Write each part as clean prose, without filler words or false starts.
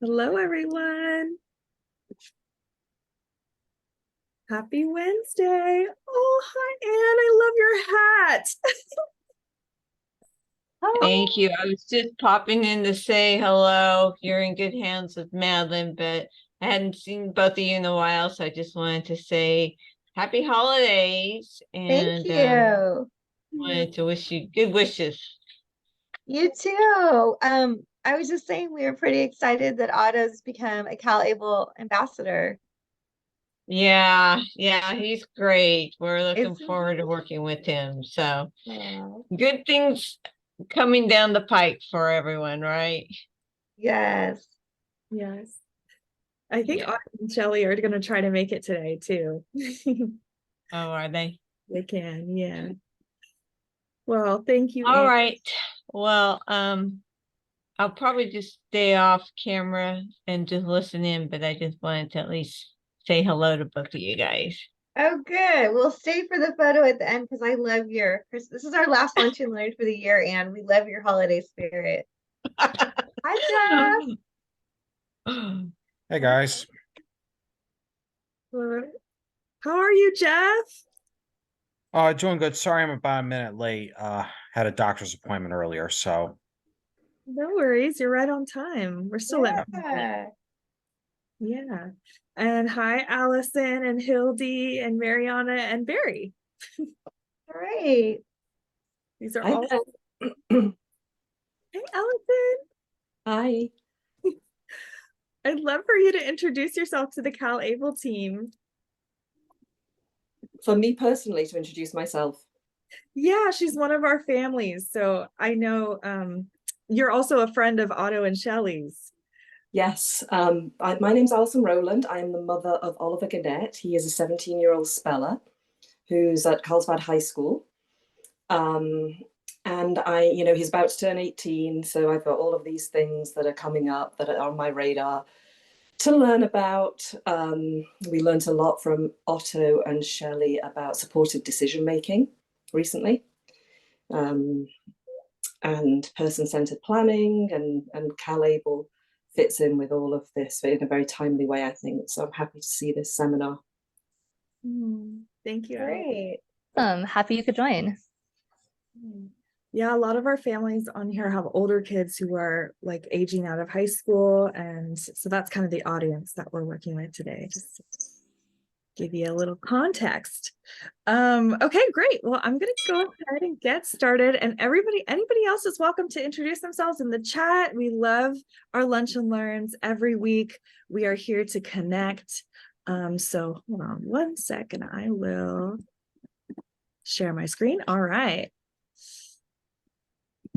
Hello, everyone. Happy Wednesday. Oh, hi, Anne. I love your hat. Thank you. I was just popping in to say hello. You're in good hands with Madeline, but I hadn't seen both of you in a while, so I just wanted to say happy holidays Thank and you. wanted to wish you good wishes. You too. I was just saying we were pretty excited that Otto's become a CalABLE ambassador. Yeah, he's great. We're looking It's forward to working with him. So uh, good things coming down the pike for everyone, right? yes. Yes. I think Yeah. Autumn and Shelly are going to try to make it today, too. Oh, are they? They can, yeah. Well, thank you, All Anne. right. Well, I'll probably just stay off camera and just listen in, but I just wanted to at least say hello to both of you guys. Oh, good. We'll stay for the photo at the end because I love your Chris. This is our last lunch and learn for the year, and we love your holiday spirit. Hi, Jeff. Hey guys. How are you, Jeff? Doing good. Sorry I'm about a minute late. Had a doctor's appointment earlier, so No worries. You're right on time. We're still at Yeah. yeah. And hi, Allison and Hildy and Mariana and Barry. Great. These are Hi all. there. Hey, Allison. Hi. I'd love for you to introduce yourself to the CalABLE team. For me personally, to introduce myself. Yeah, she's one of our families. So I know you're also a friend of Otto and Shelley's. Yes, my name's Alison Rowland. I am the mother of Oliver Gannett. He is a 17-year-old speller who's at Carlsbad High School. And he's about to turn 18, so I've got all of these things that are coming up that are on my radar to learn about. We learned a lot from Otto and Shelley about supported decision making recently, and person-centered planning, and CalABLE fits in with all of this in a very timely way, I think. So I'm happy to see this seminar. Thank you. Great. Happy you could join. Yeah, a lot of our families on here have older kids who are like aging out of high school. And so that's kind of the audience that we're working with today, just to give you a little context. Okay, great. Well, I'm going to go ahead and get started. And anybody else is welcome to introduce themselves in the chat. We love our lunch and learns every week. We are here to connect. So hold on one second. I will share my screen. All right.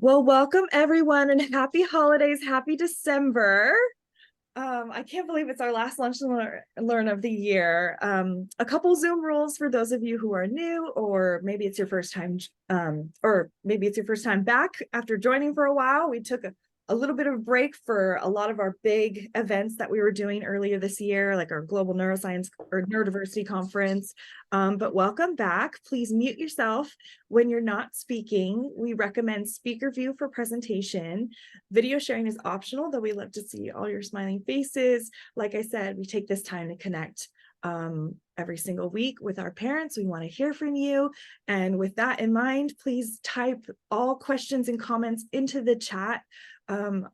Well, welcome everyone and happy holidays, happy December. I can't believe it's our last lunch and learn of the year. A couple Zoom rules for those of you who are new, or maybe it's your first time, back after joining for a while. We took a little bit of a break for a lot of our big events that we were doing earlier this year, like our Global Neuroscience or Neurodiversity Conference. But welcome back. Please mute yourself when you're not speaking. We recommend speaker view for presentation. Video sharing is optional, though we love to see all your smiling faces. Like I said, we take this time to connect every single week with our parents. We want to hear from you. And with that in mind, please type all questions and comments into the chat.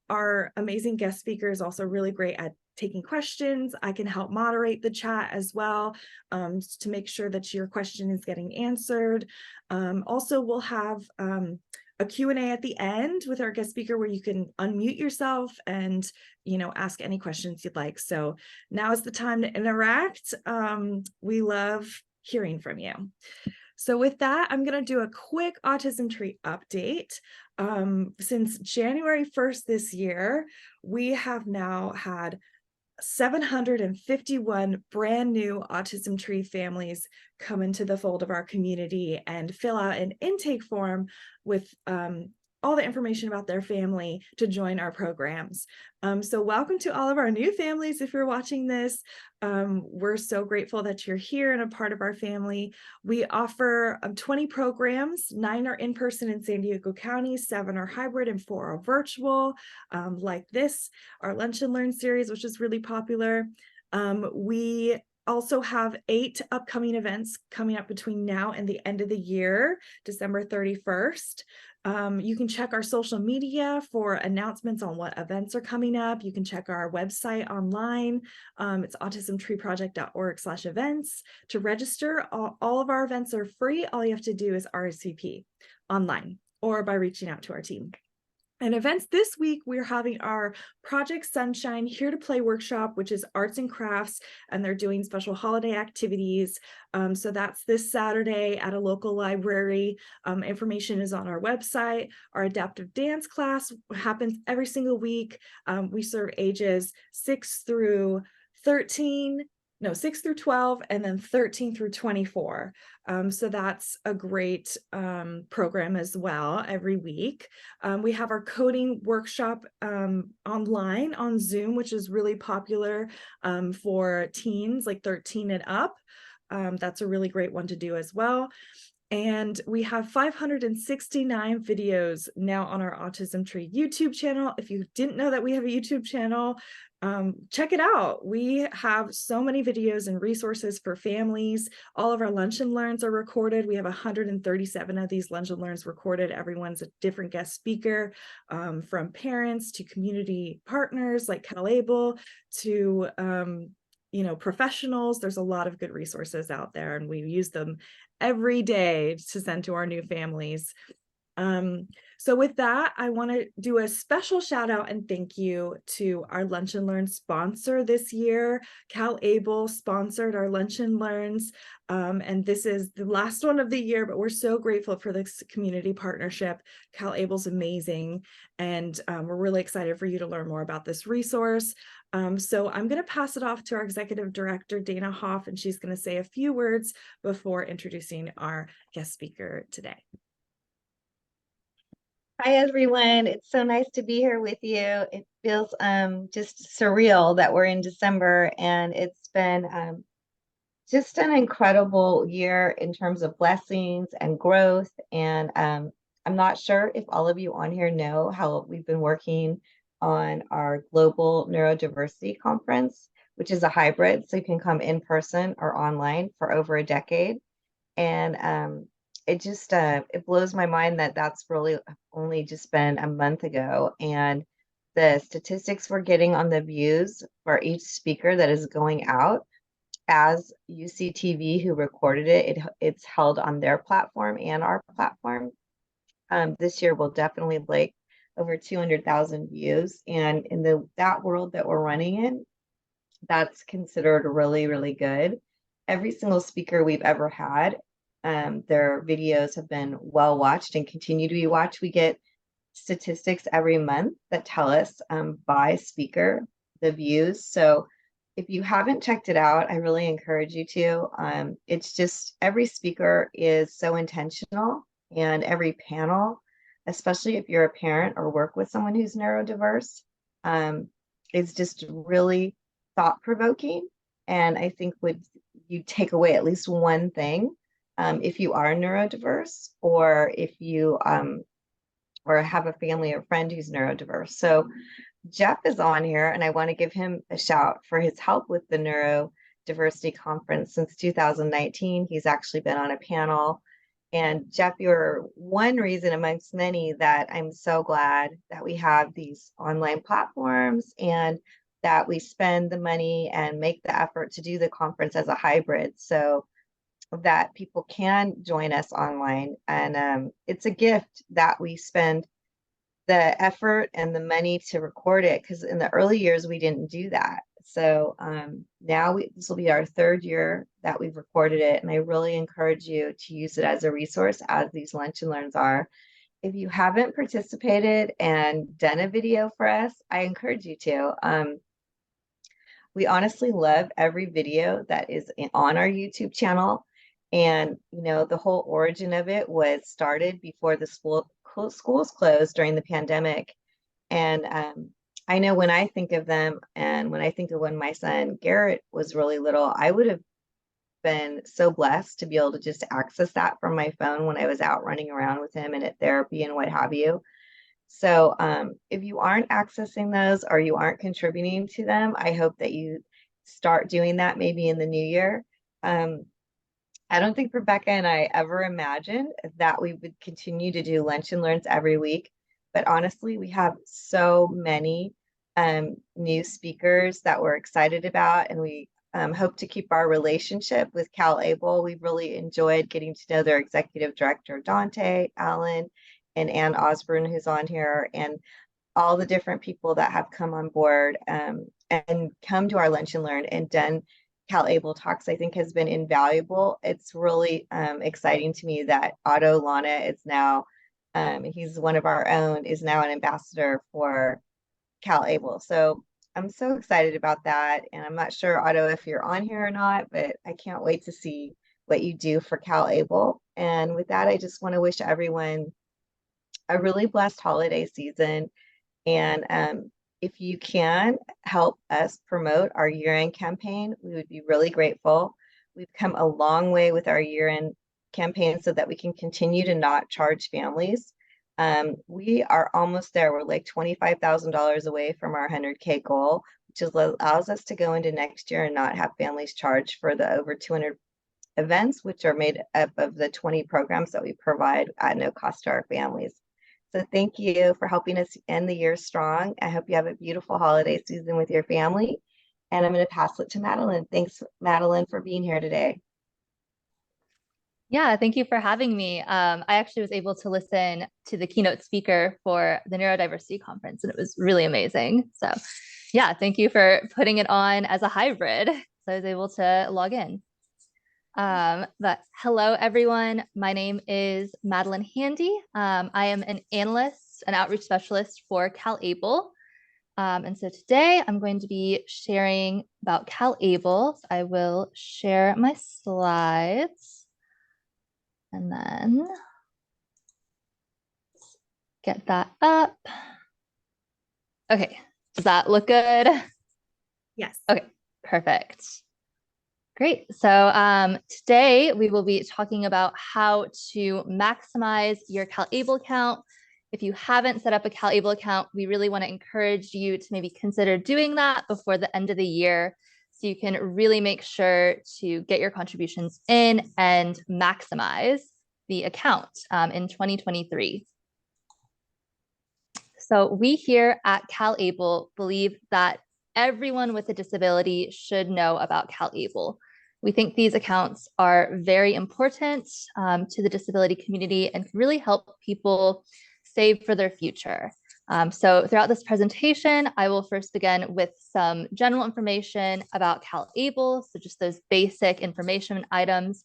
Our amazing guest speaker is also really great at taking questions. I can help moderate the chat as well, to make sure that your question is getting answered. Also, we'll have a Q&A at the end with our guest speaker where you can unmute yourself and ask any questions you'd like. So now is the time to interact. We love hearing from you. So with that, I'm going to do a quick Autism Tree update. Since January 1st this year, we have now had 751 brand new Autism Tree families come into the fold of our community and fill out an intake form with all the information about their family to join our programs. So welcome to all of our new families. If you're watching this, we're so grateful that you're here and a part of our family. We offer 20 programs, 9 are in-person in San Diego County, 7 are hybrid, and 4 are virtual, like this, our Lunch and Learn series, which is really popular. We also have 8 upcoming events coming up between now and the end of the year, December 31st. You can check our social media for announcements on what events are coming up. You can check our website online. It's autismtreeproject.org/events. To register, all of our events are free. All you have to do is RSVP online or by reaching out to our team. And events this week, we're having our Project Sunshine Here to Play workshop, which is arts and crafts, and they're doing special holiday activities. So that's this Saturday at a local library. Information is on our website. Our adaptive dance class happens every single week. We serve ages 6 through 12, and then 13 through 24. So that's a great program as well every week. We have our coding workshop online on Zoom, which is really popular for teens like 13 and up. That's a really great one to do as well. And we have 569 videos now on our Autism Tree YouTube channel. If you didn't know that we have a YouTube channel, check it out. We have so many videos and resources for families. All of our Lunch and Learns are recorded. We have 137 of these Lunch and Learns recorded. Everyone's a different guest speaker, from parents to community partners like CalABLE to professionals. There's a lot of good resources out there, and we use them every day to send to our new families. So with that, I want to do a special shout out and thank you to our Lunch and Learn sponsor this year. CalABLE sponsored our Lunch and Learns, and this is the last one of the year, but we're so grateful for this community partnership. CalABLE's amazing, and we're really excited for you to learn more about this resource. So I'm going to pass it off to our Executive Director, Dana Hoff, and she's going to say a few words before introducing our guest speaker today. Hi, everyone. It's so nice to be here with you. It feels just surreal that we're in December, and it's been just an incredible year in terms of blessings and growth. And I'm not sure if all of you on here know how we've been working on our Global Neurodiversity Conference, which is a hybrid, so you can come in person or online for over a decade. And it just it blows my mind that that's really only just been a month ago, and the statistics we're getting on the views for each speaker that is going out as UCTV, who recorded it's held on their platform and our platform. This year will definitely break over 200,000 views, and in that world that we're running in, that's considered really, really good. Every single speaker we've ever had, their videos have been well watched and continue to be watched. We get statistics every month that tell us by speaker the views. So if you haven't checked it out, I really encourage you to. It's just every speaker is so intentional, and every panel, especially if you're a parent or work with someone who's neurodiverse, is just really thought-provoking. And I think you take away at least one thing, if you are neurodiverse, or if you or have a family or friend who's neurodiverse. So Jeff is on here, and I want to give him a shout for his help with the Neurodiversity Conference since 2019. He's actually been on a panel. And Jeff, you're one reason amongst many that I'm so glad that we have these online platforms and that we spend the money and make the effort to do the conference as a hybrid, so that people can join us online. And it's a gift that we spend the effort and the money to record it, because in the early years we didn't do that. So now this will be our 3rd year that we've recorded it, and I really encourage you to use it as a resource, as these Lunch and Learns are. If you haven't participated and done a video for us, I encourage you to. We honestly love every video that is on our YouTube channel. And, the whole origin of it was started before the schools closed during the pandemic. And I know when I think of them and when I think of when my son Garrett was really little, I would have been so blessed to be able to just access that from my phone when I was out running around with him and at therapy and what have you. So if you aren't accessing those or you aren't contributing to them, I hope that you start doing that maybe in the new year. I don't think Rebecca and I ever imagined that we would continue to do lunch and learns every week. But honestly, we have so many new speakers that we're excited about, and we hope to keep our relationship with CalABLE. We've really enjoyed getting to know their executive director, Dante Allen, and Ann Osborne, who's on here, and all the different people that have come on board and come to our lunch and learn and done CalABLE talks, I think has been invaluable. It's really exciting to me that Otto Lana is now, he's one of our own, is now an ambassador for CalABLE. So I'm so excited about that. And I'm not sure, Otto, if you're on here or not, but I can't wait to see what you do for CalABLE. And with that, I just want to wish everyone a really blessed holiday season. And if you can help us promote our year-end campaign, we would be really grateful. We've come a long way with our year-end campaign so that we can continue to not charge families. We are almost there. We're like $25,000 away from our 100K goal, which allows us to go into next year and not have families charged for the over 200 events, which are made up of the 20 programs that we provide at no cost to our families. So thank you for helping us end the year strong. I hope you have a beautiful holiday season with your family. And I'm going to pass it to Madeline. Thanks, Madeline, for being here today. Yeah, thank you for having me. I actually was able to listen to the keynote speaker for the Neurodiversity Conference, and it was really amazing. So yeah, thank you for putting it on as a hybrid. So I was able to log in. But hello, everyone. My name is Madeline Handy. I am an analyst, an outreach specialist for CalABLE. And so today I'm going to be sharing about CalABLE. So I will share my slides and then get that up. Okay, does that look good? Yes. Okay, perfect. Great. So today we will be talking about how to maximize your CalABLE account. If you haven't set up a CalABLE account, we really want to encourage you to maybe consider doing that before the end of the year, so you can really make sure to get your contributions in and maximize the account in 2023. So we here at CalABLE believe that everyone with a disability should know about CalABLE. We think these accounts are very important to the disability community and can really help people save for their future. So throughout this presentation, I will first begin with some general information about CalABLE, so just those basic information items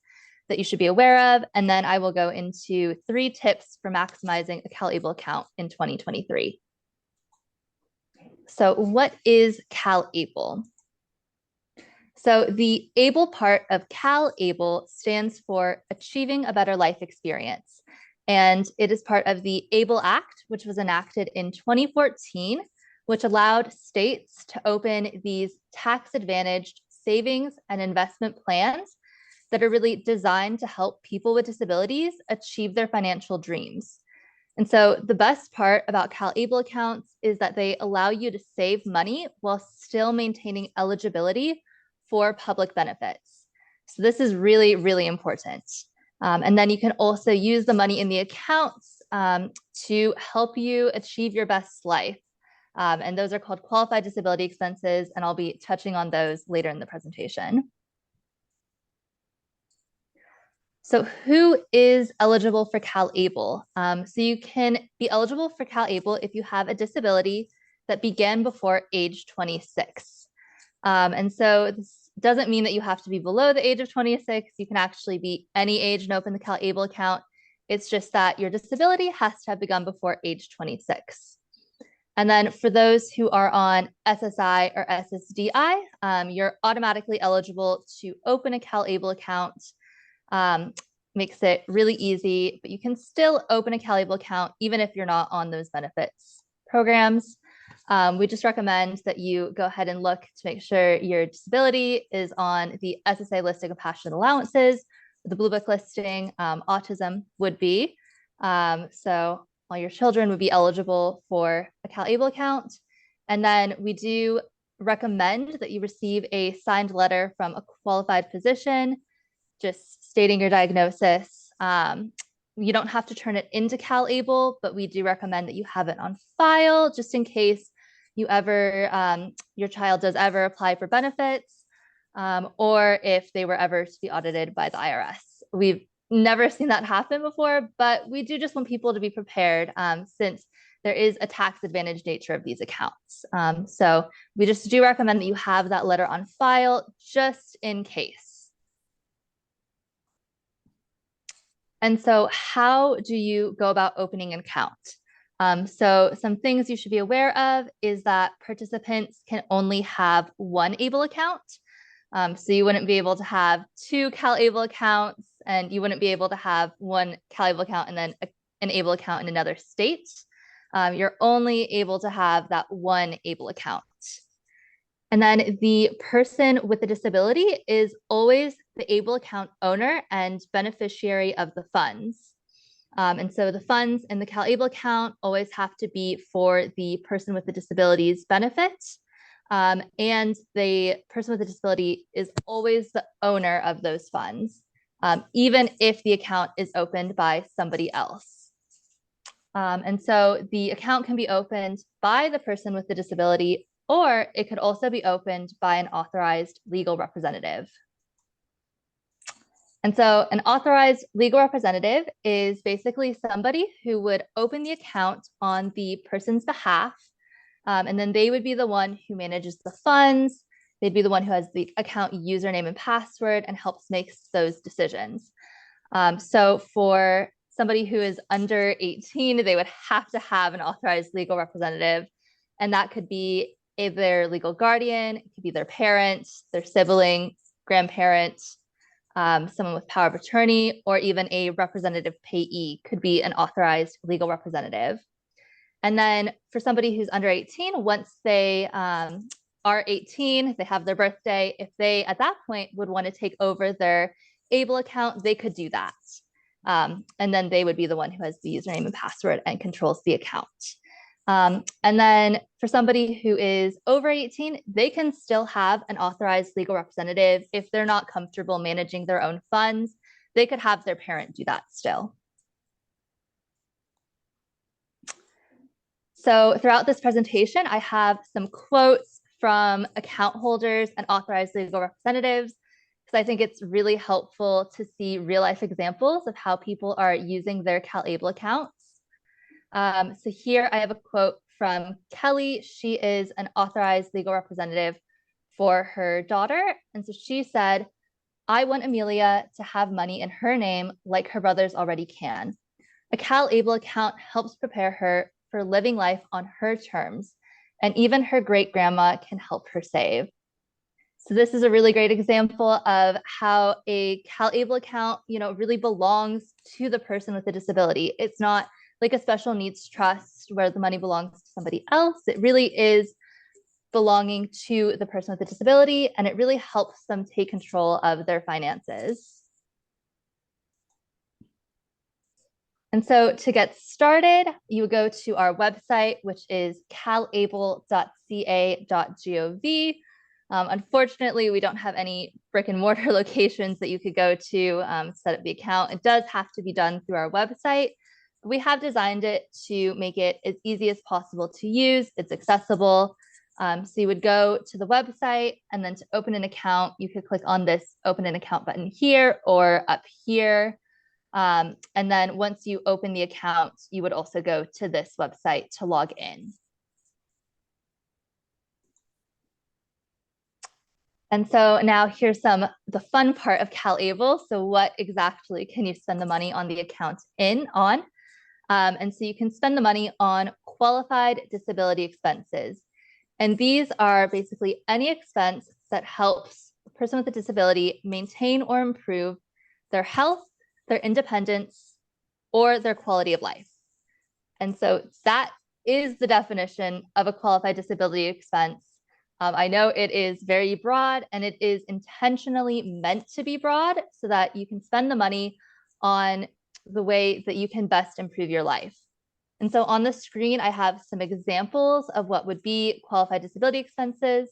that you should be aware of, and then I will go into 3 tips for maximizing a CalABLE account in 2023. So what is CalABLE? So the ABLE part of CalABLE stands for Achieving a Better Life Experience. And it is part of the ABLE Act, which was enacted in 2014, which allowed states to open these tax-advantaged savings and investment plans that are really designed to help people with disabilities achieve their financial dreams. And so the best part about CalABLE accounts is that they allow you to save money while still maintaining eligibility for public benefits. So this is really, really important. And then you can also use the money in the accounts to help you achieve your best life. And those are called qualified disability expenses, and I'll be touching on those later in the presentation. So who is eligible for CalABLE? So you can be eligible for CalABLE if you have a disability that began before age 26. And so this doesn't mean that you have to be below the age of 26. You can actually be any age and open the CalABLE account. It's just that your disability has to have begun before age 26. And then for those who are on SSI or SSDI, you're automatically eligible to open a CalABLE account. makes it really easy, but you can still open a CalABLE account even if you're not on those benefits programs. We just recommend that you go ahead and look to make sure your disability is on the SSA listing of passionate allowances, the Blue Book listing. Autism would be. So all your children would be eligible for a CalABLE account. And then we do recommend that you receive a signed letter from a qualified physician, just stating your diagnosis. You don't have to turn it into CalABLE, but we do recommend that you have it on file just in case you ever, your child does ever apply for benefits, or if they were ever to be audited by the IRS. We've never seen that happen before, but we do just want people to be prepared since there is a tax advantage nature of these accounts. So we just do recommend that you have that letter on file just in case. And so how do you go about opening an account? So some things you should be aware of is that participants can only have one ABLE account. So you wouldn't be able to have two CalABLE accounts, and you wouldn't be able to have one CalABLE account and then an ABLE account in another state. You're only able to have that one ABLE account. And then the person with the disability is always the ABLE account owner and beneficiary of the funds. And so the funds in the CalABLE account always have to be for the person with the disability's benefit. And the person with the disability is always the owner of those funds, even if the account is opened by somebody else. And so the account can be opened by the person with the disability, or it could also be opened by an authorized legal representative. And so an authorized legal representative is basically somebody who would open the account on the person's behalf. And then they would be the one who manages the funds. They'd be the one who has the account username and password and helps make those decisions. So for somebody who is under 18, they would have to have an authorized legal representative. And that could be their legal guardian, it could be their parent, their sibling, grandparent, someone with power of attorney, or even a representative payee could be an authorized legal representative. And then for somebody who's under 18, once they are 18, they have their birthday, if they at that point would want to take over their ABLE account, they could do that. And then they would be the one who has the username and password and controls the account. And then for somebody who is over 18, they can still have an authorized legal representative. If they're not comfortable managing their own funds, they could have their parent do that still. So throughout this presentation, I have some quotes from account holders and authorized legal representatives, because I think it's really helpful to see real life examples of how people are using their CalABLE accounts. So here I have a quote from Kelly. She is an authorized legal representative for her daughter. And so she said, "I want Amelia to have money in her name like her brothers already can. A CalABLE account helps prepare her for living life on her terms, and even her great grandma can help her save." So this is a really great example of how a CalABLE account, really belongs to the person with the disability. It's not like a special needs trust where the money belongs to somebody else. It really is belonging to the person with the disability, and it really helps them take control of their finances. And so to get started, you go to our website, which is calable.ca.gov. Unfortunately, we don't have any brick and mortar locations that you could go to set up the account. It does have to be done through our website. We have designed it to make it as easy as possible to use. It's accessible. So you would go to the website, and then to open an account, you could click on this open an account button here or up here. And then once you open the account, you would also go to this website to log in. And so now here's the fun part of CalABLE. So what exactly can you spend the money on the account on? And so you can spend the money on qualified disability expenses. And these are basically any expense that helps the person with a disability maintain or improve their health, their independence, or their quality of life. And so that is the definition of a qualified disability expense. I know it is very broad, and it is intentionally meant to be broad so that you can spend the money on the way that you can best improve your life. And so on the screen, I have some examples of what would be qualified disability expenses.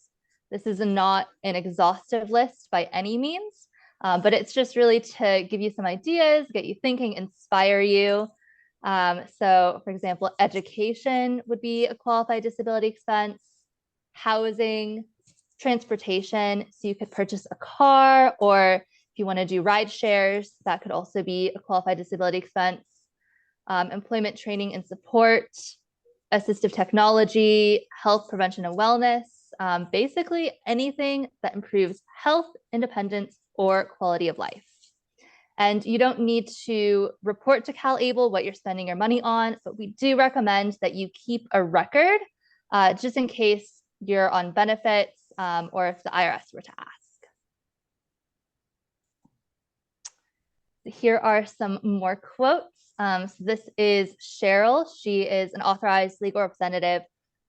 This is not an exhaustive list by any means, but it's just really to give you some ideas, get you thinking, inspire you. So for example, education would be a qualified disability expense, housing, transportation. So you could purchase a car, or if you want to do ride shares, that could also be a qualified disability expense. Employment training and support, assistive technology, health prevention and wellness, basically anything that improves health, independence, or quality of life. And you don't need to report to CalABLE what you're spending your money on, but we do recommend that you keep a record just in case you're on benefits or if the IRS were to ask. Here are some more quotes. So this is Cheryl. She is an authorized legal representative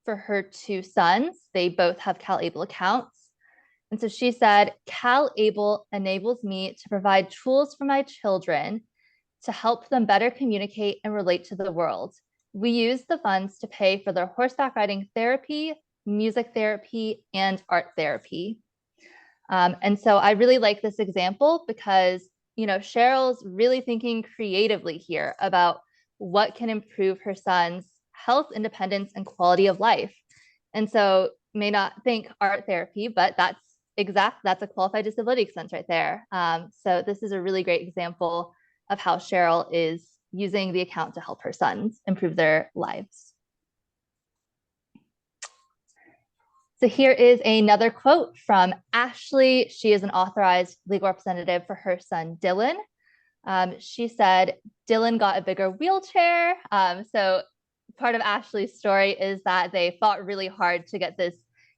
for her two sons. They both have CalABLE accounts. And so she said, CalABLE enables me to provide tools for my children to help them better communicate and relate to the world. We use the funds to pay for their horseback riding therapy, music therapy, and art therapy. And so I really like this example because, you know, Cheryl's really thinking creatively here about what can improve her son's health, independence, and quality of life. And so may not think art therapy, but that's a qualified disability expense right there. So this is a really great example of how Cheryl is using the account to help her sons improve their lives. So here is another quote from Ashley. She is an authorized legal representative for her son, Dylan. She said, Dylan got a bigger wheelchair. So part of Ashley's story is that they fought really hard to get this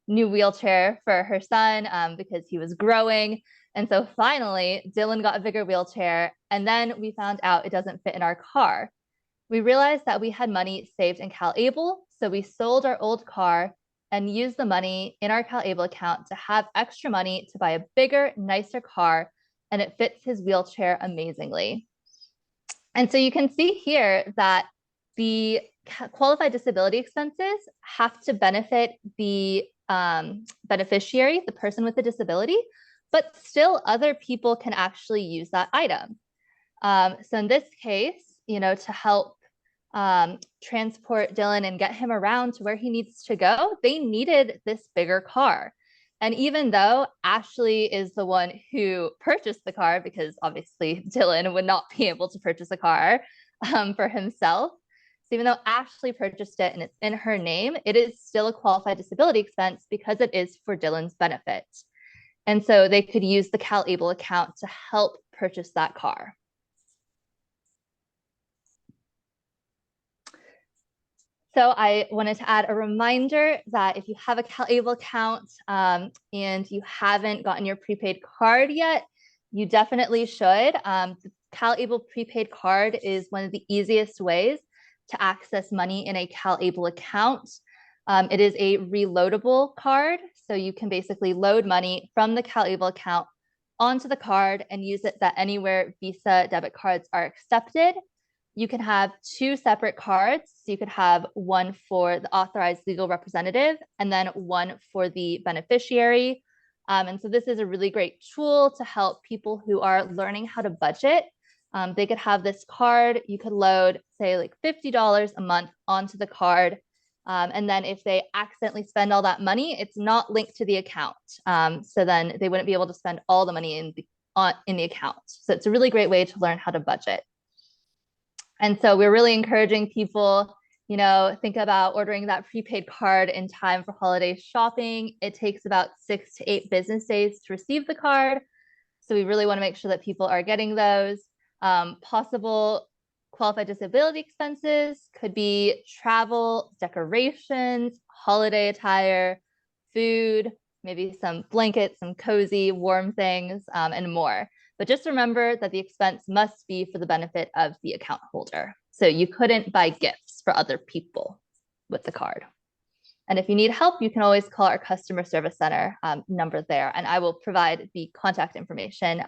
new wheelchair for her son because he was growing. And so finally, Dylan got a bigger wheelchair. And then we found out it doesn't fit in our car. We realized that we had money saved in CalABLE. So we sold our old car and used the money in our CalABLE account to have extra money to buy a bigger, nicer car. And it fits his wheelchair amazingly. And so you can see here that the qualified disability expenses have to benefit the beneficiary, the person with the disability, but still other people can actually use that item. So in this case, you know, to help transport Dylan and get him around to where he needs to go, they needed this bigger car. And even though Ashley is the one who purchased the car, because obviously Dylan would not be able to purchase a car for himself, so even though Ashley purchased it and it's in her name, it is still a qualified disability expense because it is for Dylan's benefit. And so they could use the CalABLE account to help purchase that car. So I wanted to add a reminder that if you have a CalABLE account and you haven't gotten your prepaid card yet, you definitely should. The CalABLE prepaid card is one of the easiest ways to access money in a CalABLE account. It is a reloadable card, so you can basically load money from the CalABLE account onto the card and use it that anywhere Visa debit cards are accepted. You can have two separate cards. So you could have one for the authorized legal representative and then one for the beneficiary. And so this is a really great tool to help people who are learning how to budget. They could have this card. You could load, say, like $50 a month onto the card. And then if they accidentally spend all that money, it's not linked to the account. So then they wouldn't be able to spend all the money in the account. So it's a really great way to learn how to budget. And so we're really encouraging people, you know, think about ordering that prepaid card in time for holiday shopping. It takes about 6 to 8 business days to receive the card. So we really want to make sure that people are getting those. Possible qualified disability expenses could be travel, decorations, holiday attire, food, maybe some blankets, some cozy, warm things, and more. But just remember that the expense must be for the benefit of the account holder. So you couldn't buy gifts for other people with the card. And if you need help, you can always call our customer service center number there. And I will provide the contact information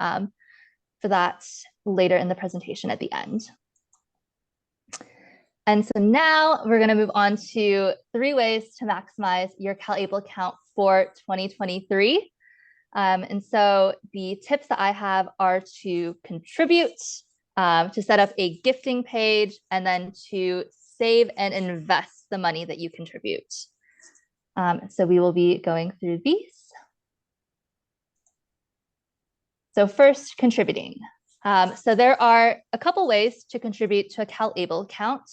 for that later in the presentation at the end. And so now we're going to move on to 3 ways to maximize your CalABLE account for 2023. And so the tips that I have are to contribute, to set up a gifting page, and then to save and invest the money that you contribute. So we will be going through these. So first, contributing. So there are a couple ways to contribute to a CalABLE account.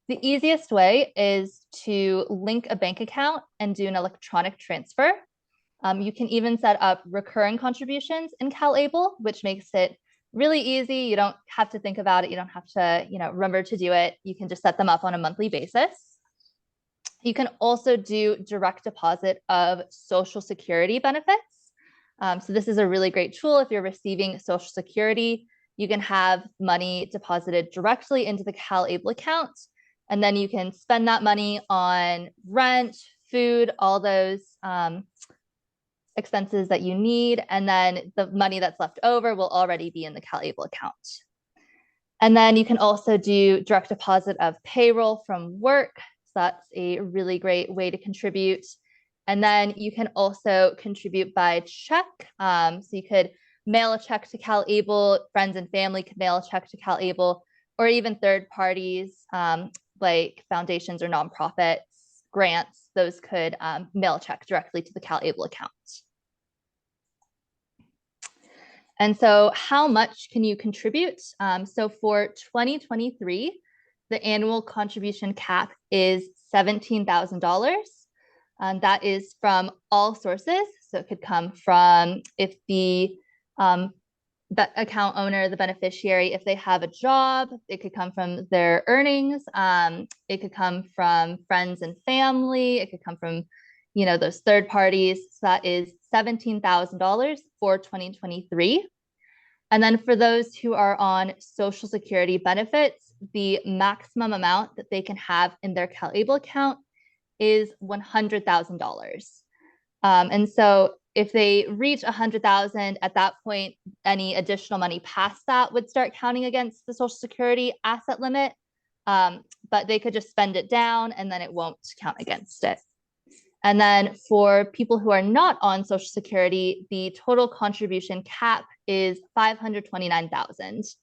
The easiest way is to link a bank account and do an electronic transfer. You can even set up recurring contributions in CalABLE, which makes it really easy. You don't have to think about it. You don't have to, remember to do it. You can just set them up on a monthly basis. You can also do direct deposit of Social Security benefits. So this is a really great tool. If you're receiving Social Security, you can have money deposited directly into the CalABLE account, and then you can spend that money on rent, food, all those expenses that you need, and then the money that's left over will already be in the CalABLE account. And then you can also do direct deposit of payroll from work. So that's a really great way to contribute. And then you can also contribute by check. So you could mail a check to CalABLE, friends and family could mail a check to CalABLE, or even third parties like foundations or nonprofits, grants, those could mail a check directly to the CalABLE account. And so how much can you contribute? So for 2023, the annual contribution cap is $17,000. That is from all sources. So it could come from if the account owner, the beneficiary, if they have a job, it could come from their earnings. It could come from friends and family. It could come from, those third parties. So that is $17,000 for 2023. And then for those who are on Social Security benefits, the maximum amount that they can have in their CalABLE account is $100,000. And so if they reach 100,000 at that point, any additional money past that would start counting against the Social Security asset limit, but they could just spend it down and then it won't count against it. And then for people who are not on Social Security, the total contribution cap is $529,000.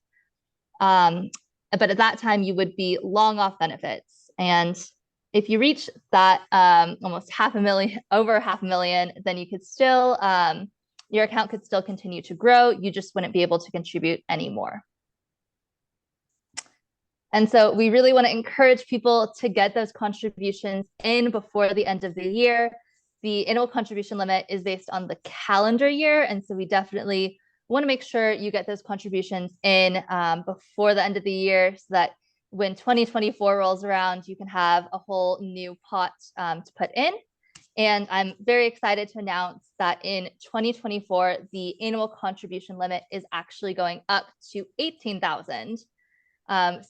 But at that time, you would be long off benefits. And if you reach that almost over $500,000, then you could still, your account could still continue to grow. You just wouldn't be able to contribute anymore. And so we really want to encourage people to get those contributions in before the end of the year. The annual contribution limit is based on the calendar year. And so we definitely want to make sure you get those contributions in before the end of the year so that when 2024 rolls around, you can have a whole new pot to put in. And I'm very excited to announce that in 2024, the annual contribution limit is actually going up to $18,000.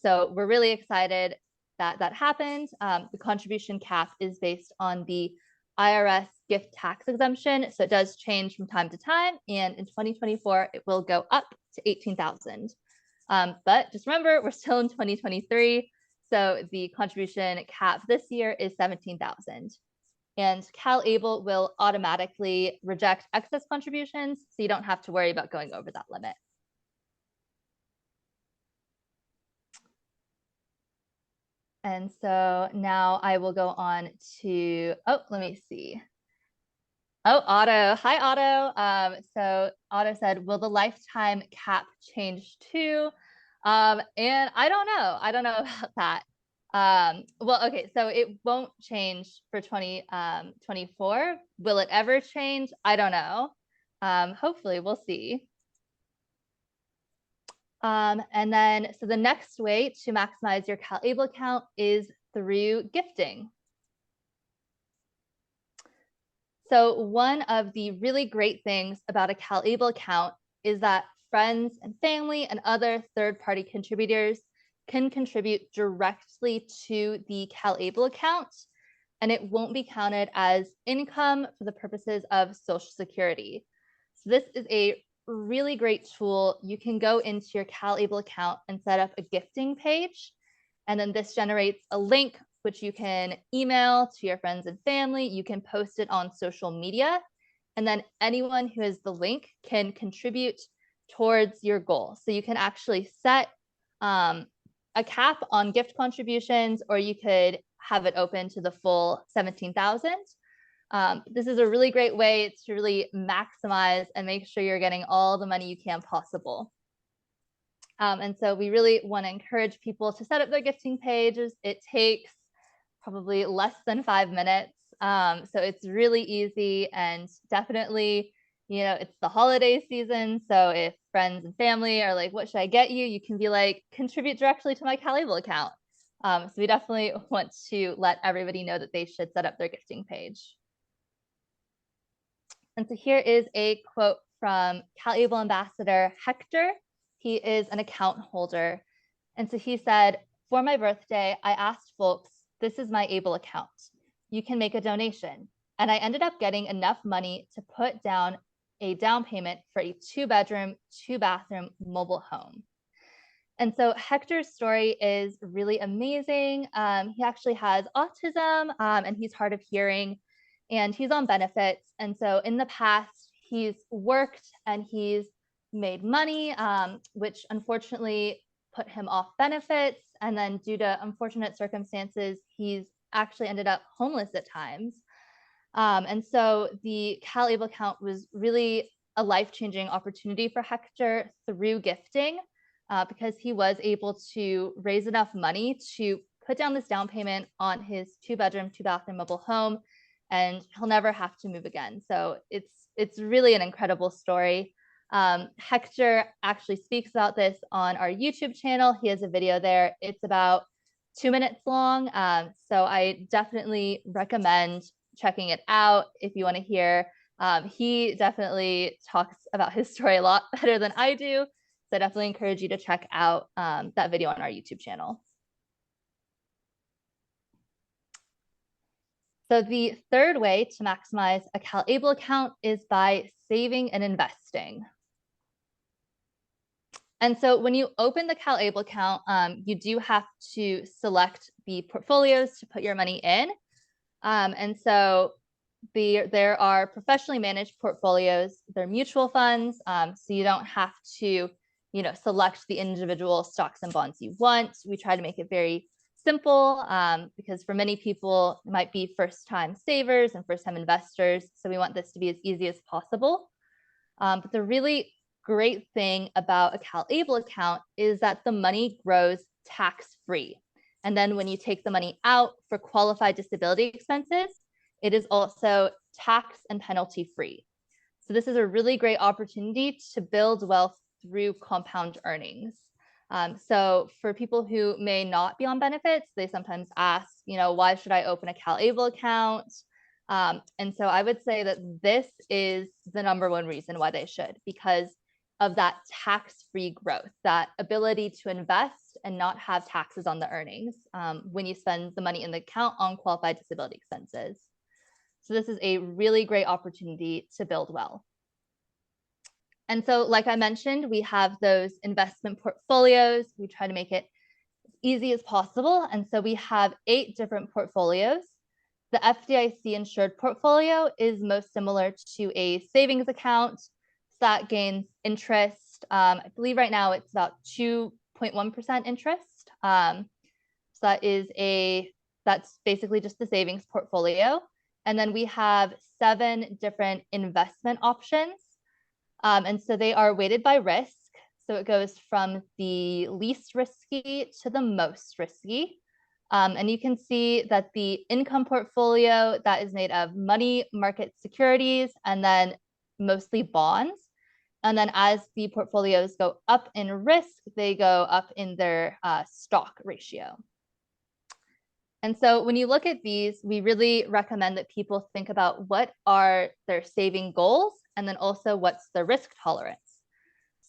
So we're really excited that that happened. The contribution cap is based on the IRS gift tax exemption. So it does change from time to time. And in 2024, it will go up to $18,000. But just remember, we're still in 2023. So the contribution cap this year is $17,000. And CalABLE will automatically reject excess contributions. So you don't have to worry about going over that limit. And so now I will go on to, let me see. Otto. Hi, Otto. So Otto said, will the lifetime cap change too? And I don't know. I don't know about that. Well, okay, so it won't change for 2024. Will it ever change? I don't know. Hopefully we'll see. And then, so the next way to maximize your CalABLE account is through gifting. So one of the really great things about a CalABLE account is that friends and family and other third-party contributors can contribute directly to the CalABLE account, and it won't be counted as income for the purposes of Social Security. So this is a really great tool. You can go into your CalABLE account and set up a gifting page, and then this generates a link which you can email to your friends and family. You can post it on social media, and then anyone who has the link can contribute towards your goal. So you can actually set a cap on gift contributions, or you could have it open to the full 17,000. This is a really great way to really maximize and make sure you're getting all the money you can possible. And so we really want to encourage people to set up their gifting pages. It takes probably less than 5 minutes. So it's really easy, and definitely, you know, it's the holiday season. So if friends and family are like, what should I get you? You can be like, contribute directly to my CalABLE account. So we definitely want to let everybody know that they should set up their gifting page. And so here is a quote from CalABLE Ambassador Hector. He is an account holder. And so he said, for my birthday, I asked folks, this is my ABLE account. You can make a donation. And I ended up getting enough money to put down a down payment for a 2-bedroom, 2-bathroom mobile home. And so Hector's story is really amazing. He actually has autism, and he's hard of hearing, and he's on benefits. And so in the past, he's worked and he's made money, which unfortunately put him off benefits. And then due to unfortunate circumstances, he's actually ended up homeless at times. And so the CalABLE account was really a life-changing opportunity for Hector through gifting, because he was able to raise enough money to put down this down payment on his 2-bedroom, 2-bathroom mobile home, and he'll never have to move again. So it's really an incredible story. Hector actually speaks about this on our YouTube channel. He has a video there. It's about 2 minutes long. So I definitely recommend checking it out if you want to hear. He definitely talks about his story a lot better than I do. So I definitely encourage you to check out that video on our YouTube channel. So the third way to maximize a CalABLE account is by saving and investing. And so when you open the CalABLE account, you do have to select the portfolios to put your money in. And so there are professionally managed portfolios. They're mutual funds, so you don't have to, you know, select the individual stocks and bonds you want. We try to make it very simple, because for many people it might be first-time savers and first-time investors. So we want this to be as easy as possible. But the really great thing about a CalABLE account is that the money grows tax-free. And then when you take the money out for qualified disability expenses, it is also tax and penalty free. So this is a really great opportunity to build wealth through compound earnings. So for people who may not be on benefits, they sometimes ask, you know, why should I open a CalABLE account? And so I would say that this is the #1 reason why they should, because of that tax-free growth, that ability to invest and not have taxes on the earnings when you spend the money in the account on qualified disability expenses. So this is a really great opportunity to build wealth. And so, like I mentioned, we have those investment portfolios. We try to make it as easy as possible. And so we have 8 different portfolios. The FDIC insured portfolio is most similar to a savings account. So that gains interest. I believe right now it's about 2.1% interest. So that's basically just the savings portfolio. And then we have 7 different investment options. And so they are weighted by risk. So it goes from the least risky to the most risky. And you can see that the income portfolio, that is made of money market securities and then mostly bonds. And then as the portfolios go up in risk, they go up in their stock ratio. And so when you look at these, we really recommend that people think about what are their saving goals and then also what's the risk tolerance.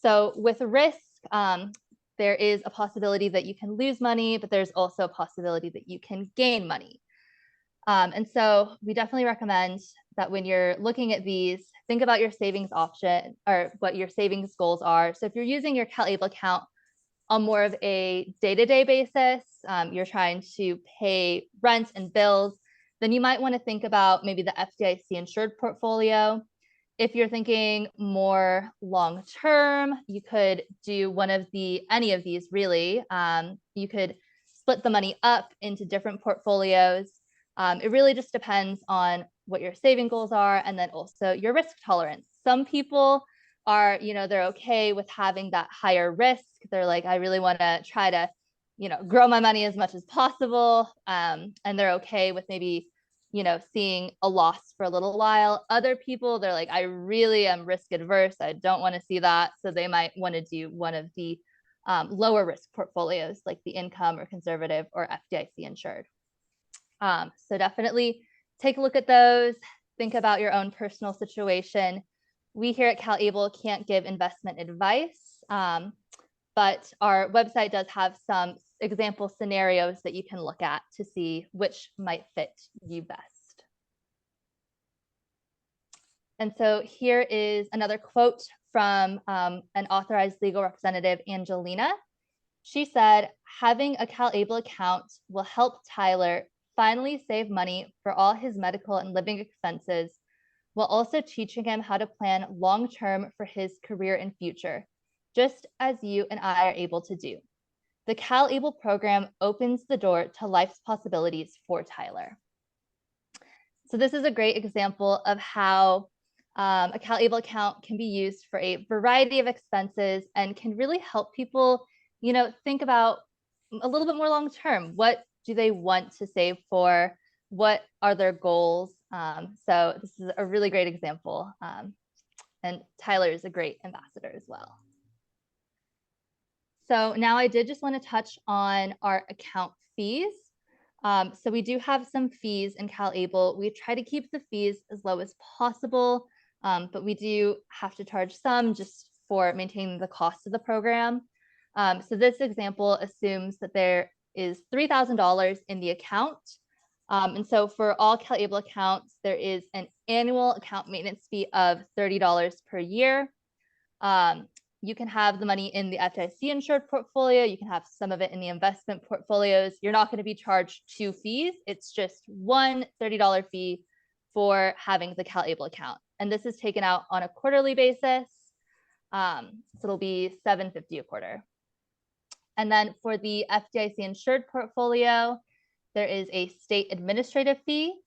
So with risk, there is a possibility that you can lose money, but there's also a possibility that you can gain money. And so we definitely recommend that when you're looking at these, think about your savings option or what your savings goals are. So if you're using your CalABLE account on more of a day-to-day basis, you're trying to pay rent and bills, then you might want to think about maybe the FDIC insured portfolio. If you're thinking more long-term, you could do any of these really. You could split the money up into different portfolios. It really just depends on what your saving goals are and then also your risk tolerance. Some people are, they're okay with having that higher risk. They're like, I really want to try to, grow my money as much as possible. And they're okay with maybe, seeing a loss for a little while. Other people, they're like, I really am risk adverse. I don't want to see that. So they might want to do one of the lower risk portfolios like the income or conservative or FDIC insured. So definitely take a look at those. Think about your own personal situation. We here at CalABLE can't give investment advice, but our website does have some example scenarios that you can look at to see which might fit you best. And so here is another quote from an authorized legal representative, Angelina. She said, having a CalABLE account will help Tyler finally save money for all his medical and living expenses, while also teaching him how to plan long-term for his career and future, just as you and I are able to do. The CalABLE program opens the door to life's possibilities for Tyler. So this is a great example of how a CalABLE account can be used for a variety of expenses and can really help people, think about a little bit more long-term. What do they want to save for? What are their goals? So this is a really great example. And Tyler is a great ambassador as well. So now I did just want to touch on our account fees. So we do have some fees in CalABLE. We try to keep the fees as low as possible, but we do have to charge some just for maintaining the cost of the program. So this example assumes that there is $3,000 in the account. And so for all CalABLE accounts, there is an annual account maintenance fee of $30 per year. You can have the money in the FDIC insured portfolio. You can have some of it in the investment portfolios. You're not going to be charged 2 fees. It's just one $30 fee for having the CalABLE account. And this is taken out on a quarterly basis. So it'll be $750 a quarter. And then for the FDIC insured portfolio, there is a state administrative fee.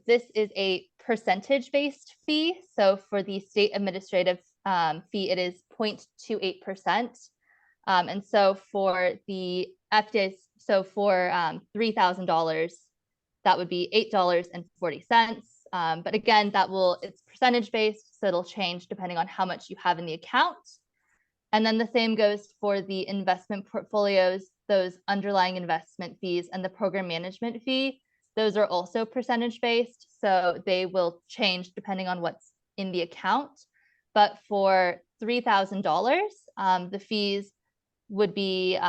This is a percentage-based fee. So for the state administrative fee, it is 0.28%. And so for the FDIC, so for $3,000, that would be $8.40. But again, it's percentage-based, so it'll change depending on how much you have in the account. And then the same goes for the investment portfolios, those underlying investment fees and the program management fee. Those are also percentage-based, so they will change depending on what's in the account. But for $3,000, the fees would be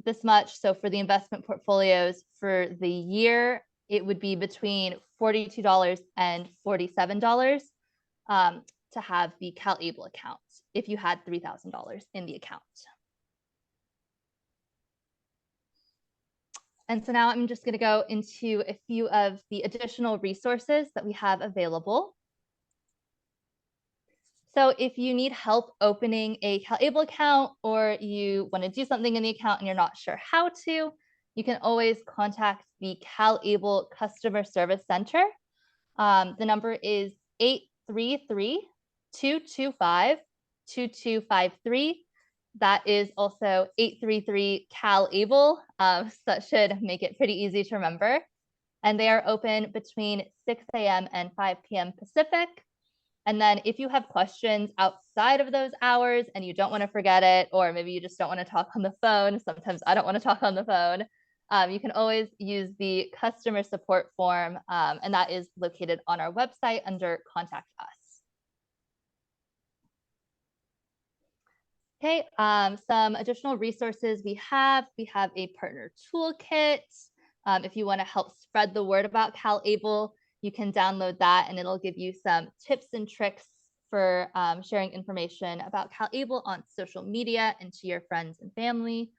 this much. So for the investment portfolios for the year, it would be between $42 and $47 to have the CalABLE account if you had $3,000 in the account. And so now I'm just going to go into a few of the additional resources that we have available. So if you need help opening a CalABLE account, or you want to do something in the account and you're not sure how to, you can always contact the CalABLE Customer Service Center. The number is 833-225-2253. That is also 833-CalABLE. So that should make it pretty easy to remember. And they are open between 6 a.m. and 5 p.m. Pacific. And then if you have questions outside of those hours and you don't want to forget it, or maybe you just don't want to talk on the phone, sometimes I don't want to talk on the phone, you can always use the customer support form, and that is located on our website under Contact Us. Okay, some additional resources we have a partner toolkit. If you want to help spread the word about CalABLE, you can download that and it'll give you some tips and tricks for sharing information about CalABLE on social media and to your friends and family.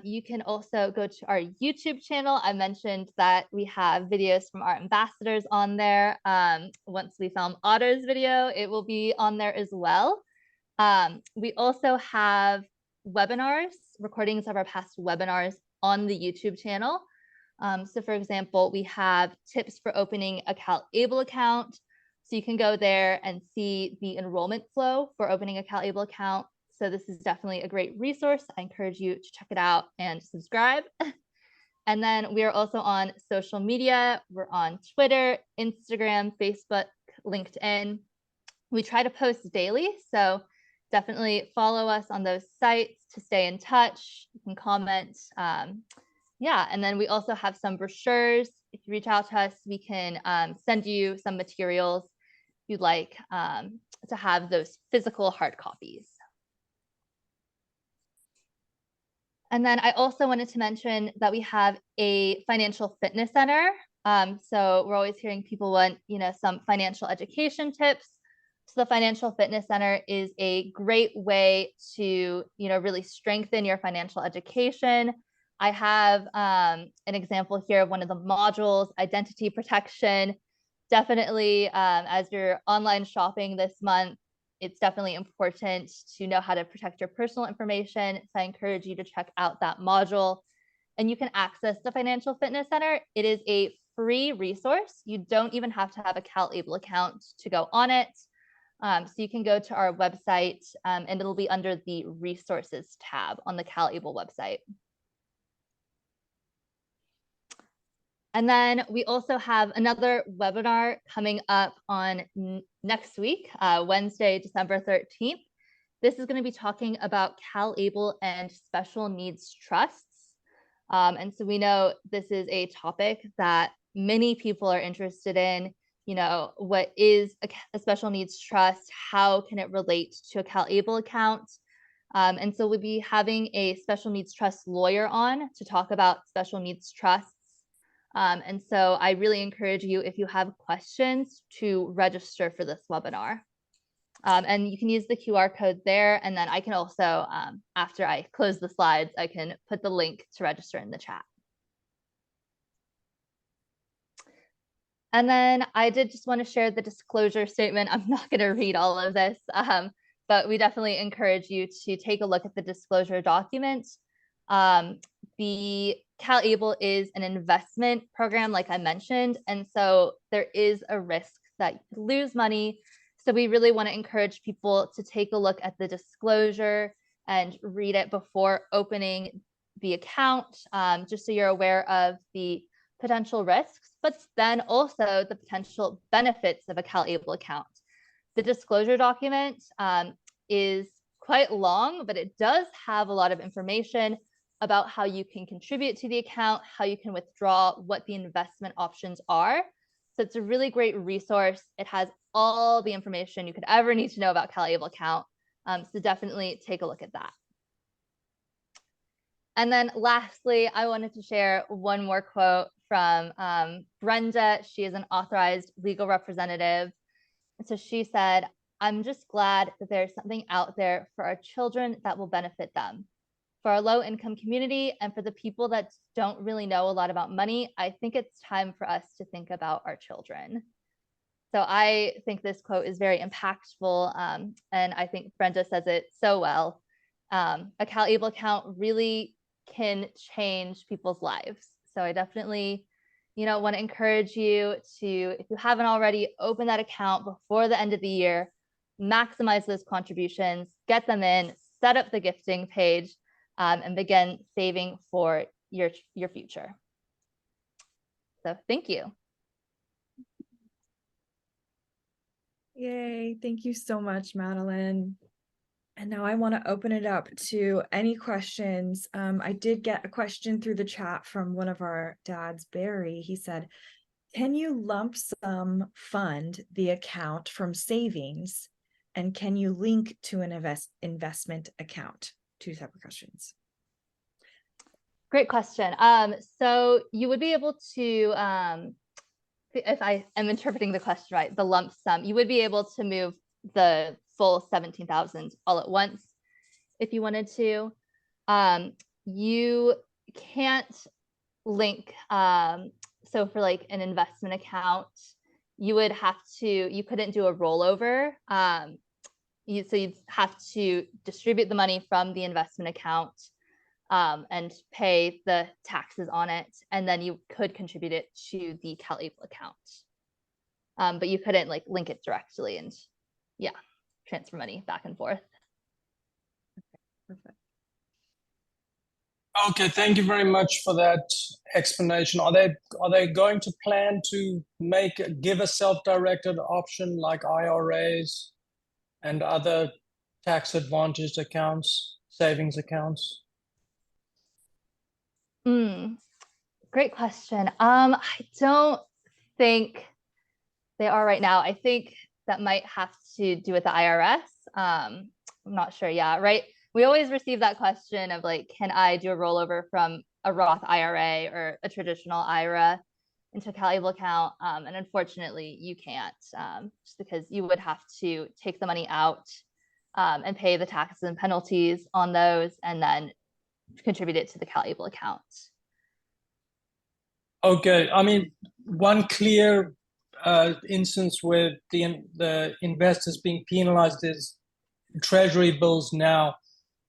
You can also go to our YouTube channel. I mentioned that we have videos from our ambassadors on there. Once we film Otto's video, it will be on there as well. We also have webinars, recordings of our past webinars on the YouTube channel. So for example, we have tips for opening a CalABLE account. So you can go there and see the enrollment flow for opening a CalABLE account. So this is definitely a great resource. I encourage you to check it out and subscribe. And then we are also on social media. We're on Twitter, Instagram, Facebook, LinkedIn. We try to post daily, so definitely follow us on those sites to stay in touch. You can comment. Yeah, and then we also have some brochures. If you reach out to us, we can send you some materials if you'd like to have those physical hard copies. And then I also wanted to mention that we have a financial fitness center. So we're always hearing people want, some financial education tips. So the Financial Fitness Center is a great way to, really strengthen your financial education. I have an example here of one of the modules, identity protection. Definitely, as you're online shopping this month, it's definitely important to know how to protect your personal information. So I encourage you to check out that module. And you can access the Financial Fitness Center. It is a free resource. You don't even have to have a CalABLE account to go on it. So you can go to our website and it'll be under the resources tab on the CalABLE website. And then we also have another webinar coming up on next week, Wednesday, December 13th. This is going to be talking about CalABLE and special needs trusts. And so we know this is a topic that many people are interested in. What is a special needs trust? How can it relate to a CalABLE account? And so we'll be having a special needs trust lawyer on to talk about special needs trusts. And so I really encourage you, if you have questions, to register for this webinar. And you can use the QR code there. And then I can also, after I close the slides, I can put the link to register in the chat. And then I did just want to share the disclosure statement. I'm not going to read all of this, but we definitely encourage you to take a look at the disclosure document. The CalABLE is an investment program, like I mentioned, and so there is a risk that you could lose money. So we really want to encourage people to take a look at the disclosure and read it before opening the account, just so you're aware of the potential risks, but then also the potential benefits of a CalABLE account. The disclosure document is quite long, but it does have a lot of information about how you can contribute to the account, how you can withdraw, what the investment options are. So it's a really great resource. It has all the information you could ever need to know about CalABLE account. So definitely take a look at that. And then lastly, I wanted to share one more quote from Brenda. She is an authorized legal representative. And so she said, "I'm just glad that there's something out there for our children that will benefit them. For our low income community and for the people that don't really know a lot about money, I think it's time for us to think about our children." So I think this quote is very impactful. And I think Brenda says it so well. A CalABLE account really can change people's lives. So I definitely, want to encourage you to, if you haven't already, open that account before the end of the year, maximize those contributions, get them in, set up the gifting page, and begin saving for your future. So thank you. Yay, thank you so much, Madeline. And now I want to open it up to any questions. I did get a question through the chat from one of our dads, Barry. He said, "Can you lump sum fund the account from savings And can you link to an investment account? Two separate questions. Great question. So you would be able to, if I am interpreting the question right, the lump sum, you would be able to move the full 17,000 all at once if you wanted to. You can't link, so for like an investment account, you would have to, you couldn't do a rollover. So you'd have to distribute the money from the investment account and pay the taxes on it, and then you could contribute it to the CalABLE account. But you couldn't like link it directly and transfer money back and forth. Perfect. Okay, thank you very much for that explanation. Are they going to plan to give a self-directed option like IRAs and other tax advantaged accounts, savings accounts? Great question. I don't think they are right now. I think that might have to do with the IRS. I'm not sure. Yeah, right. We always receive that question of like, can I do a rollover from a Roth IRA or a traditional IRA into a CalABLE account? And unfortunately, you can't, just because you would have to take the money out and pay the taxes and penalties on those, and then contribute it to the CalABLE account. Okay, I mean, one clear instance where the investors being penalized is treasury bills now.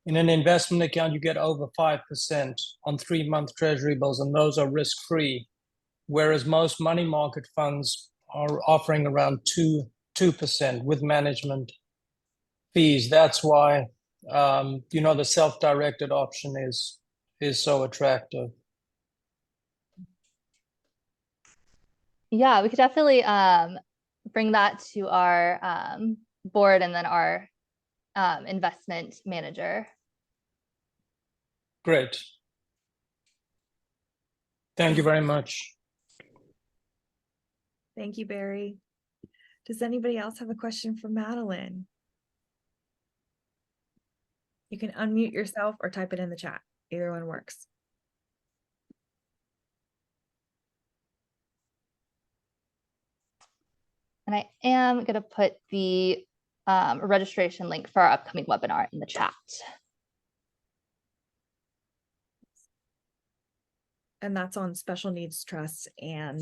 In an investment account, you get over 5% on 3-month treasury bills, and those are risk-free, whereas most money market funds are offering around 2% with management fees. That's why the self-directed option is so attractive. Yeah, we could definitely bring that to our board and then our investment manager. Great. Thank you very much. Thank you, Barry. Does anybody else have a question for Madeline? You can unmute yourself or type it in the chat. Either one works. And I am going to put the registration link for our upcoming webinar in the chat. And that's on special needs trusts and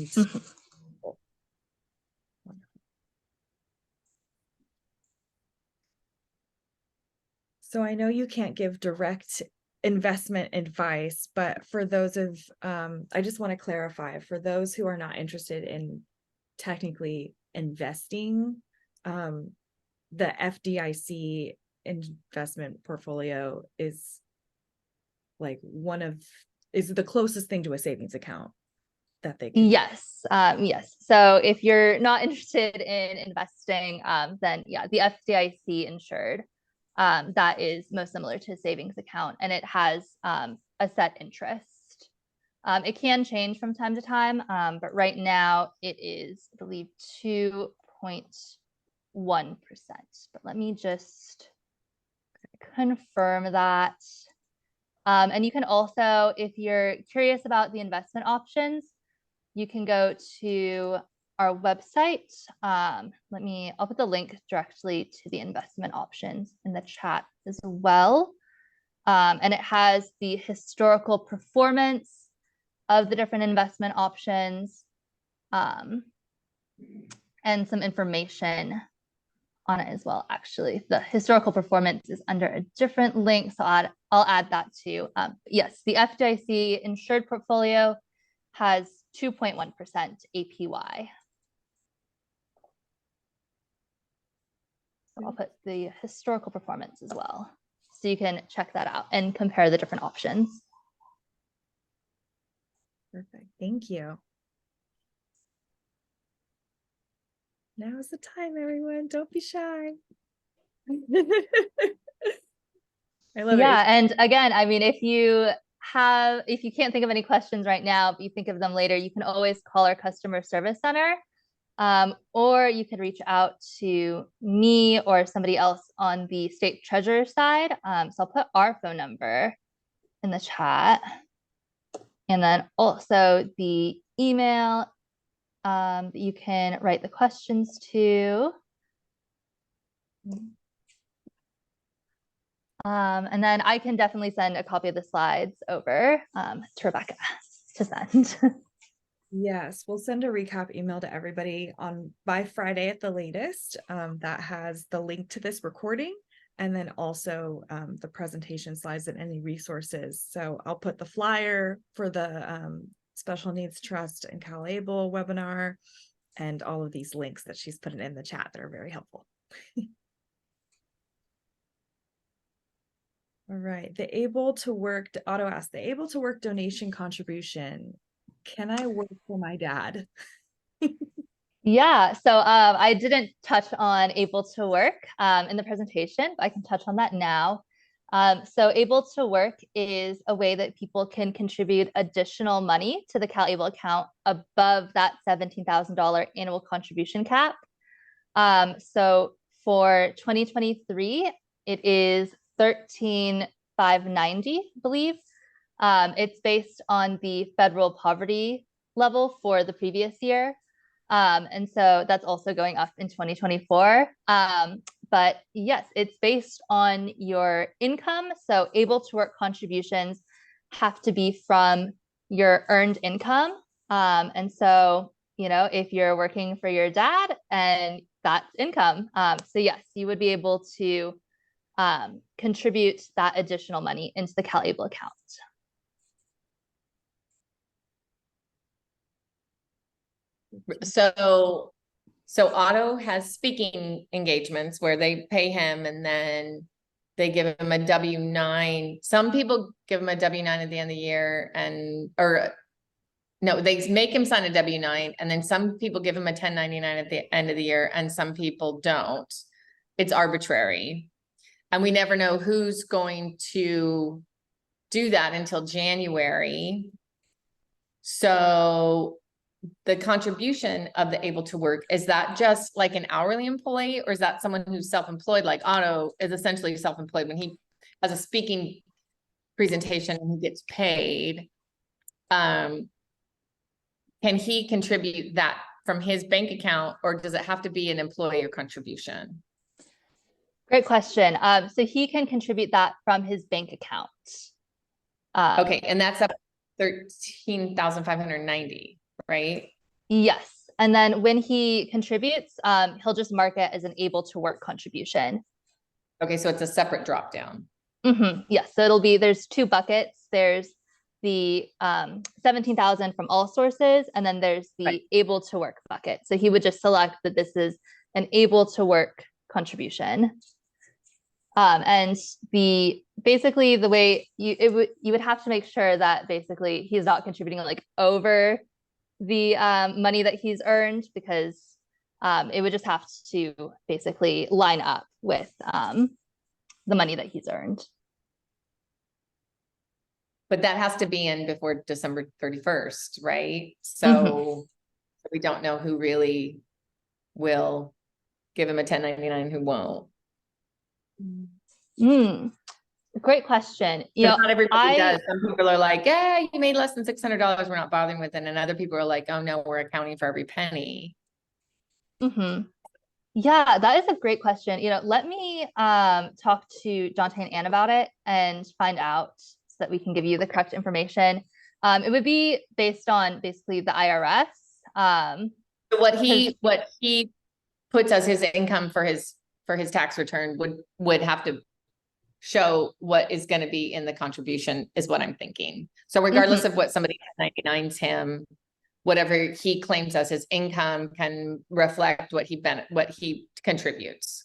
so I know you can't give direct investment advice, but for those of, I just want to clarify, for those who are not interested in technically investing, the FDIC investment portfolio is like is the closest thing to a savings account that they can. Yes, yes. So if you're not interested in investing, then yeah, the FDIC insured, that is most similar to a savings account, and it has a set interest. It can change from time to time, but right now it is, I believe, 2.1%. But let me just confirm that. And you can also, if you're curious about the investment options, you can go to our website. I'll put the link directly to the investment options in the chat as well. And it has the historical performance of the different investment options and some information on it as well. Actually, the historical performance is under a different link, so I'll add that too. Yes, the FDIC insured portfolio has 2.1% APY. So I'll put the historical performance as well, so you can check that out and compare the different options. Perfect. Thank you. Now is the time, everyone. Don't be shy. I love it. Yeah, and again, I mean, if you can't think of any questions right now, but you think of them later, you can always call our customer service center. or you could reach out to me or somebody else on the state treasurer side. So I'll put our phone number in the chat. And then also the email that you can write the questions to. And then I can definitely send a copy of the slides over to Rebecca to send. Yes, we'll send a recap email to everybody by Friday at the latest. That has the link to this recording, and then also the presentation slides and any resources. So I'll put the flyer for the Special Needs Trust and CalABLE webinar, and all of these links that she's put in the chat that are very helpful. All right, the Able to Work, Otto asked, the Able to Work donation contribution. Can I work for my dad? Yeah, so I didn't touch on Able to Work in the presentation, but I can touch on that now. So Able to Work is a way that people can contribute additional money to the CalABLE account above that $17,000 annual contribution cap. So for 2023, it is $13,590, I believe. It's based on the federal poverty level for the previous year. And so that's also going up in 2024. But yes, it's based on your income. So Able to Work contributions have to be from your earned income. And so, you know, if you're working for your dad and that's income. So yes, you would be able to contribute that additional money into the CalABLE account. So Otto has speaking engagements where they pay him and then they give him a W-9. Some people give him a W-9 at the end of the year no, they make him sign a W-9, and then some people give him a 1099 at the end of the year and some people don't. It's arbitrary. And we never know who's going to do that until January. So the contribution of the Able to Work, is that just like an hourly employee, or is that someone who's self-employed? Like Otto is essentially self-employed when he has a speaking presentation and he gets paid. Can he contribute that from his bank account, or does it have to be an employer contribution? Great question. So he can contribute that from his bank account. Okay, and that's up 13,590, right? Yes. And then when he contributes, he'll just mark it as an Able to Work contribution. Okay, so it's a separate drop down. Yes, so it'll be, there's two buckets. There's the 17,000 from all sources, and then there's the Able to Work bucket. So he would just select that this is an Able to Work contribution. And basically the way you would have to make sure that basically he's not contributing like over the money that he's earned, because it would just have to basically line up with the money that he's earned. But that has to be in before December 31st, right? So we don't know who really will give him a 1099, who won't. Great question. You know, not everybody does. Some people are like, yeah, you made less than $600, we're not bothering with it. And other people are like, oh no, we're accounting for every penny. Yeah, that is a great question. You know, let me talk to Dante and Anne about it and find out so that we can give you the correct information. It would be based on basically the IRS. What he puts as his income for his tax return would have to show what is going to be in the contribution, is what I'm thinking. So regardless of what somebody 1099s him, whatever he claims as his income can reflect what he contributes.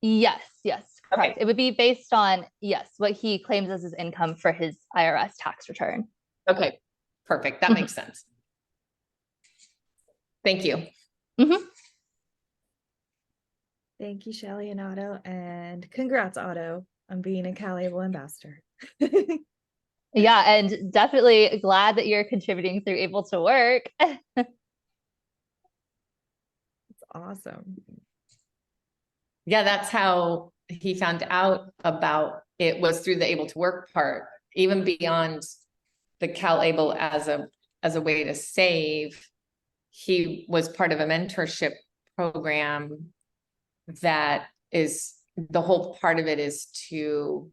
Yes, correct. Okay. It would be based on, yes, what he claims as his income for his IRS tax return. Okay, perfect. That makes sense. Thank you. Thank you, Shelley and Otto, and congrats, Otto, on being a CalABLE ambassador. Yeah, and definitely glad that you're contributing through Able to Work. Awesome. Yeah, that's how he found out about it, was through the able to work part, even beyond the CalABLE as a way to save. He was part of a mentorship program that is, the whole part of it is to,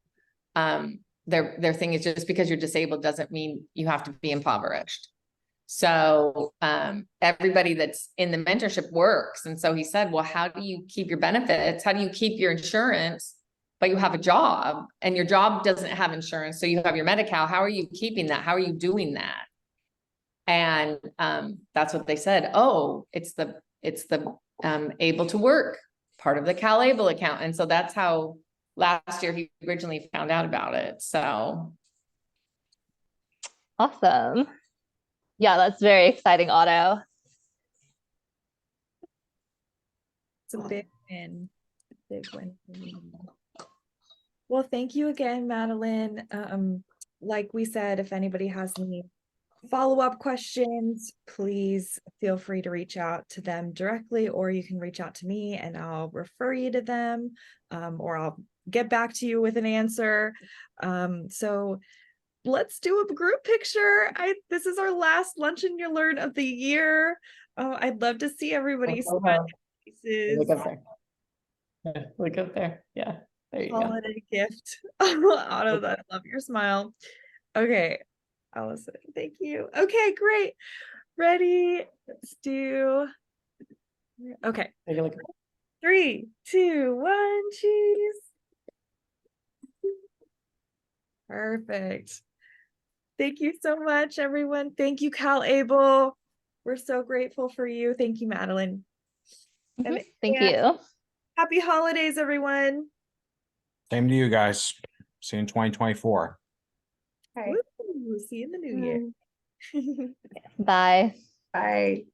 their thing is, just because you're disabled doesn't mean you have to be impoverished. So everybody that's in the mentorship works. And so he said, well, how do you keep your benefits? How do you keep your insurance, but you have a job and your job doesn't have insurance? So you have your Medi-Cal. How are you keeping that? How are you doing that? And that's what they said. Oh, it's the able to work part of the CalABLE account. And so that's how last year he originally found out about it. So Awesome. Yeah, that's very exciting, Otto. It's a big win. Big win. Well, thank you again, Madeline. Like we said, if anybody has any follow-up questions, please feel free to reach out to them directly, or you can reach out to me and I'll refer you to them, or I'll get back to you with an answer. So let's do a group picture. This is our last Lunch and You Learn of the year. Oh, I'd love to see everybody's smiling faces. look up there. Yeah, look up there. Yeah, there you go. Holiday gift. Otto, I love your smile. Okay, Allison, thank you. Okay, great. Ready? Let's do. Okay. Take a look. 3, 2, 1, cheese. Perfect. Thank you so much, everyone. Thank you, CalABLE. We're so grateful for you. Thank you, Madeline. And Thank you. happy holidays, everyone. Same to you guys. See you in 2024. All right. Woo, see you in the new year. Bye. Bye.